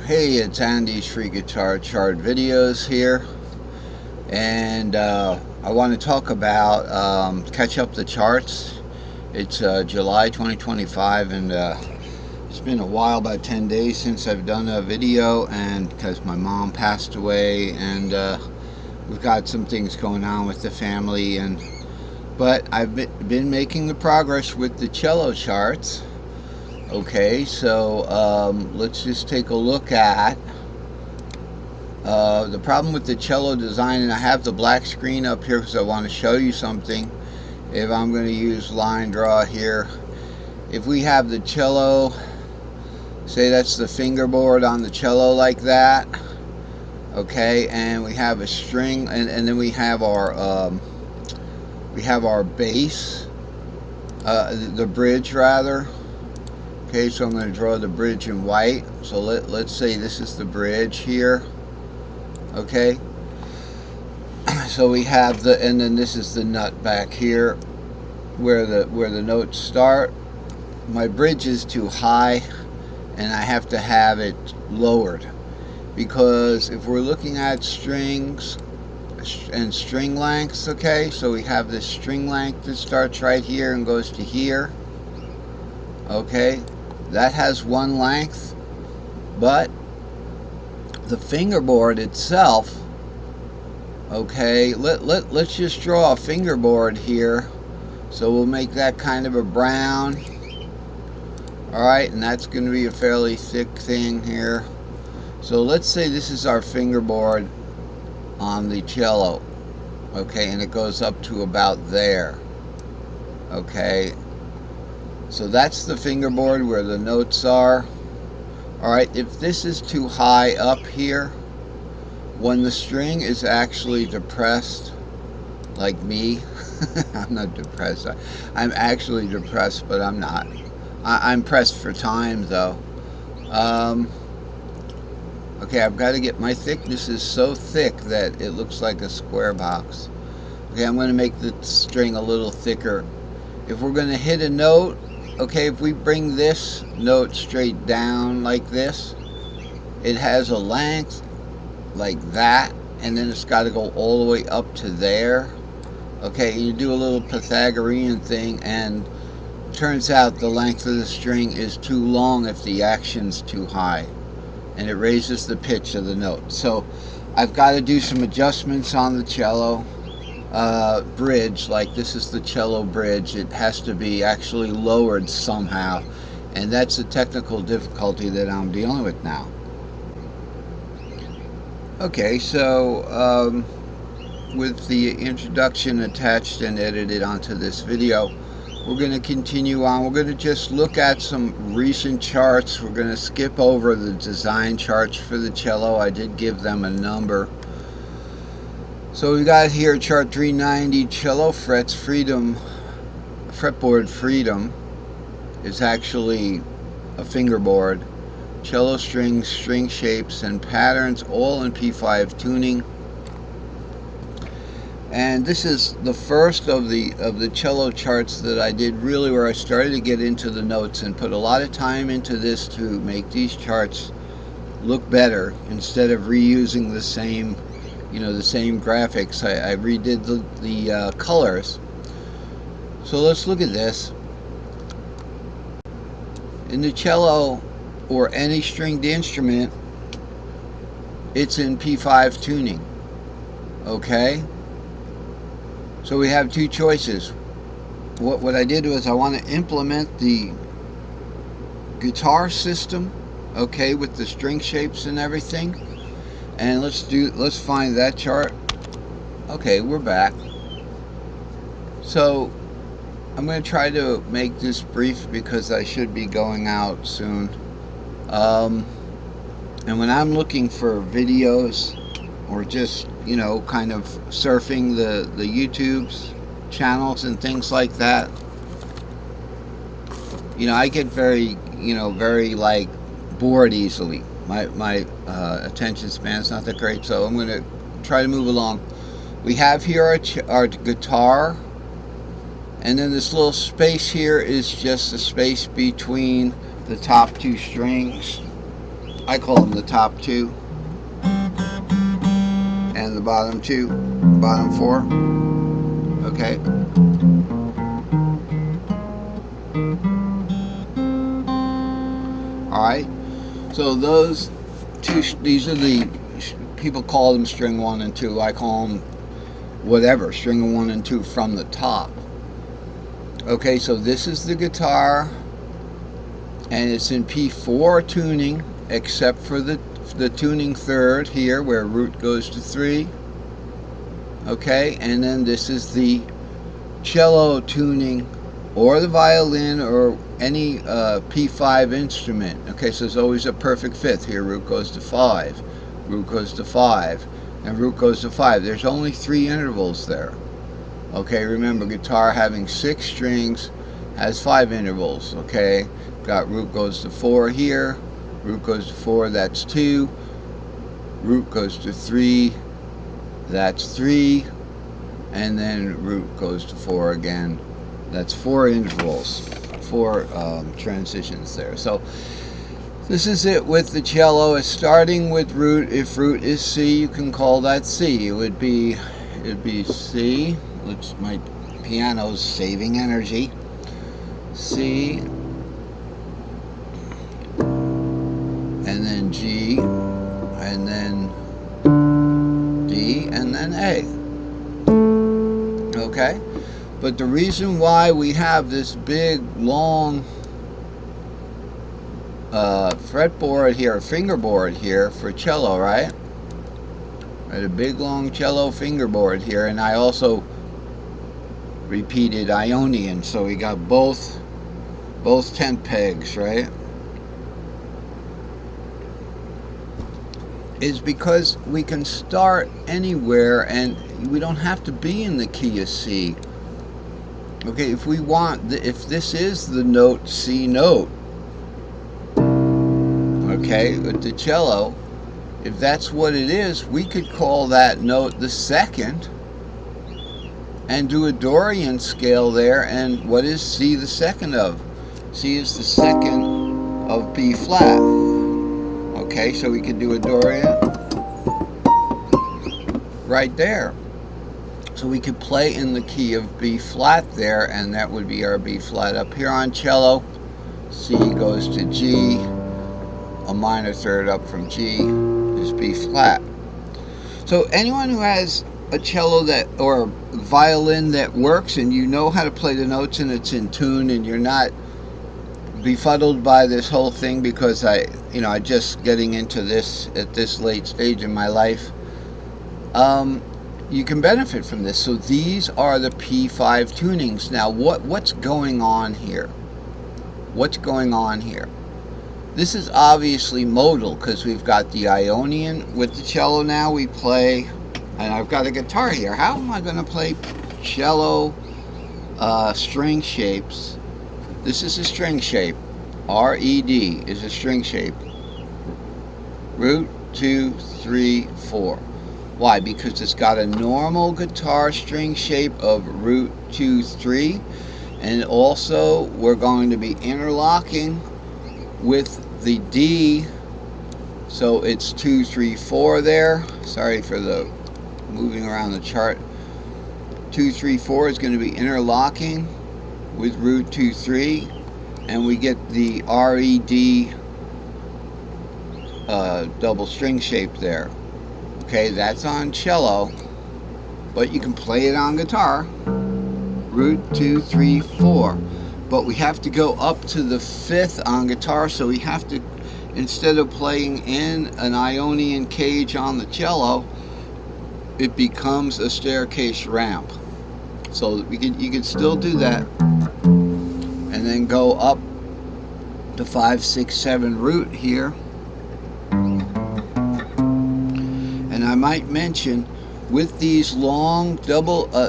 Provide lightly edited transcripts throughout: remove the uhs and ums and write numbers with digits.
Hey, it's Andy's Free Guitar Chart Videos here, and I want to talk about catch up the charts. It's July 2025, and it's been a while, about 10 days since I've done a video, and because my mom passed away, and we've got some things going on with the family, but I've been making the progress with the cello charts. Okay, so let's just take a look at the problem with the cello design, and I have the black screen up here because I want to show you something. If I'm going to use line draw here, if we have the cello, say that's the fingerboard on the cello like that, okay, and we have a string, and then we have our bass, the bridge rather. Okay, so I'm going to draw the bridge in white. So let's say this is the bridge here. Okay, so we have and then this is the nut back here where the notes start. My bridge is too high, and I have to have it lowered, because if we're looking at strings and string lengths, okay, so we have this string length that starts right here and goes to here. Okay, that has one length, but the fingerboard itself, okay, let's just draw a fingerboard here. So we'll make that kind of a brown. Alright, and that's going to be a fairly thick thing here. So let's say this is our fingerboard on the cello. Okay, and it goes up to about there. Okay, so that's the fingerboard where the notes are. Alright, if this is too high up here, when the string is actually depressed, like me, I'm not depressed, I'm actually depressed, but I'm not. I'm pressed for time though. Okay, I've got to get, my thickness is so thick that it looks like a square box. Okay, I'm going to make the string a little thicker. If we're going to hit a note, okay, if we bring this note straight down like this, it has a length like that, and then it's got to go all the way up to there. Okay, you do a little Pythagorean thing, and turns out the length of the string is too long if the action's too high, and it raises the pitch of the note. So I've got to do some adjustments on the cello bridge. Like this is the cello bridge, it has to be actually lowered somehow, and that's a technical difficulty that I'm dealing with now. Okay, so with the introduction attached and edited onto this video, we're going to continue on. We're going to just look at some recent charts. We're going to skip over the design charts for the cello. I did give them a number. So we got here chart 390, cello frets freedom, fretboard freedom is actually a fingerboard. Cello strings, string shapes, and patterns, all in P5 tuning. And this is the first of the cello charts that I did, really, where I started to get into the notes and put a lot of time into this to make these charts look better, instead of reusing the same, the same graphics. I redid the colors. So let's look at this. In the cello, or any stringed instrument, it's in P5 tuning. Okay, so we have two choices. What I did was I want to implement the guitar system, okay, with the string shapes and everything. And let's find that chart. Okay, we're back. So I'm going to try to make this brief because I should be going out soon. And when I'm looking for videos, or just, kind of surfing the YouTube's channels and things like that, I get very, very like bored easily. My attention span's not that great, so I'm going to try to move along. We have here our guitar, and then this little space here is just the space between the top two strings. I call them the top two and the bottom two, bottom four. Okay. All right. So those two, these are the, people call them string 1 and 2. I call them whatever, string 1 and 2 from the top. Okay, so this is the guitar, and it's in P4 tuning, except for the tuning third here where root goes to 3. Okay, and then this is the cello tuning, or the violin, or any P5 instrument. Okay, so there's always a perfect fifth here. Root goes to 5, root goes to 5, and root goes to 5. There's only 3 intervals there. Okay, remember, guitar having 6 strings has 5 intervals. Okay, got root goes to 4 here, root goes to 4, that's 2, root goes to 3, that's 3, and then root goes to 4 again. That's 4 intervals, 4 transitions there. So this is it with the cello. It's starting with root. If root is C, you can call that C. It'd be C. My piano's saving energy. C, and then G, and then D, and then A. Okay? But the reason why we have this big, long fretboard here, fingerboard here for cello, right? A big, long cello fingerboard here, and I also repeated Ionian, so we got both tent pegs, right? Is because we can start anywhere, and we don't have to be in the key of C. Okay, if we want, if this is the note C note, okay, with the cello, if that's what it is, we could call that note the second and do a Dorian scale there. And what is C the second of? C is the second of B flat. Okay, so we could do a Dorian right there. So we could play in the key of B flat there, and that would be our B flat. Up here on cello, C goes to G, a minor third up from G is B flat. So anyone who has a cello that, or violin that works, and you know how to play the notes and it's in tune, and you're not befuddled by this whole thing, because I just getting into this at this late stage in my life, you can benefit from this. So these are the P5 tunings. Now what's going on here? What's going on here? This is obviously modal, because we've got the Ionian with the cello. Now we play, and I've got a guitar here. How am I going to play cello string shapes? This is a string shape. R-E-D is a string shape. Root, 2, 3, 4. Why? Because it's got a normal guitar string shape of root 2, 3, and also we're going to be interlocking with the D, so it's 2, 3, 4 there. Sorry for the moving around the chart. 2, 3, 4 is going to be interlocking with root 2, 3, and we get the R-E-D double string shape there. Okay, that's on cello, but you can play it on guitar. Root 2, 3, 4. But we have to go up to the 5th on guitar, so we have to, instead of playing in an Ionian cage on the cello, it becomes a staircase ramp. So you can still do that, and then go up to 5, 6, 7 root here. And I might mention, with these long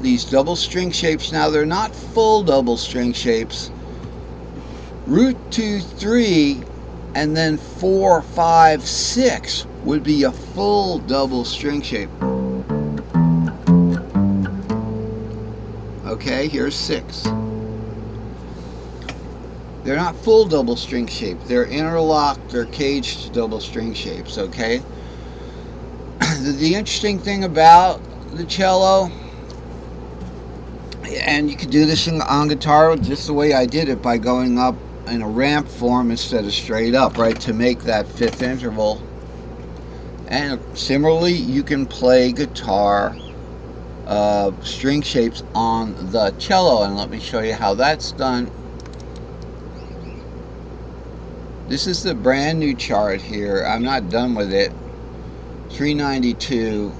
these double string shapes, now they're not full double string shapes. Root 2, 3, and then 4, 5, 6 would be a full double string shape. Okay, here's 6. They're not full double string shapes. They're interlocked, they're caged double string shapes, okay? The interesting thing about the cello, and you can do this on guitar just the way I did it, by going up in a ramp form instead of straight up, right, to make that fifth interval. And similarly, you can play guitar string shapes on the cello, and let me show you how that's done. This is the brand new chart here. I'm not done with it. 392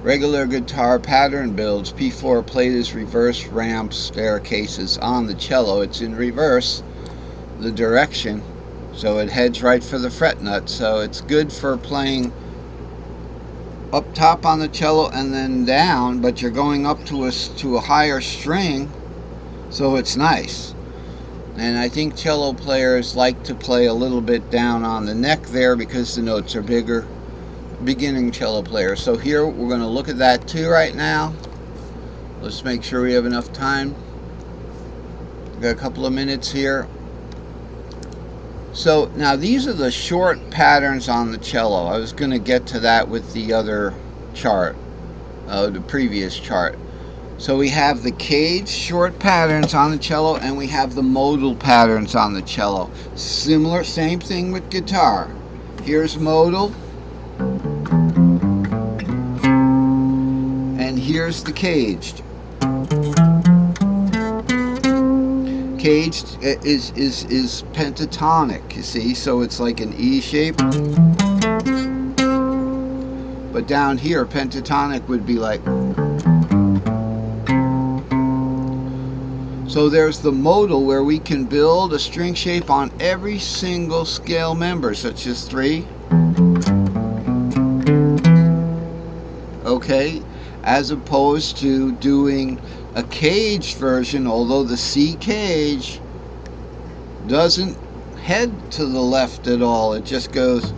regular guitar pattern builds. P4 played as reverse ramp staircases on the cello. It's in reverse, the direction, so it heads right for the fret nut. So it's good for playing up top on the cello and then down, but you're going up to a higher string, so it's nice. And I think cello players like to play a little bit down on the neck there because the notes are bigger. Beginning cello players. So here we're going to look at that too right now. Let's make sure we have enough time. We've got a couple of minutes here. So now these are the short patterns on the cello. I was going to get to that with the other chart, the previous chart. So we have the caged short patterns on the cello, and we have the modal patterns on the cello. Similar, same thing with guitar. Here's modal, and here's the caged. Caged is pentatonic, you see, so it's like an E shape. But down here, pentatonic would be like. So there's the modal, where we can build a string shape on every single scale member, such as 3. Okay, as opposed to doing a caged version, although the C cage doesn't head to the left at all, it just goes,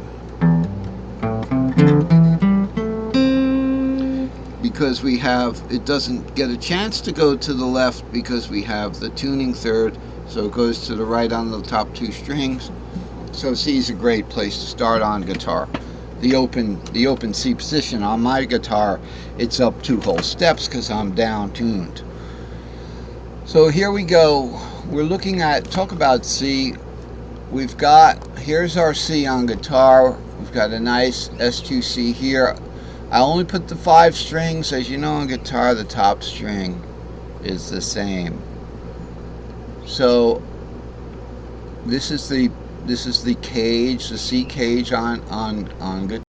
because we have, it doesn't get a chance to go to the left because we have the tuning third, so it goes to the right on the top 2 strings. So C is a great place to start on guitar. The open C position on my guitar, it's up 2 whole steps because I'm down tuned. So here we go. We're looking at, talk about C. We've got, here's our C on guitar. We've got a nice S2C here. I only put the 5 strings. As you know, on guitar, the top string is the same. So this is the cage, the C cage on guitar.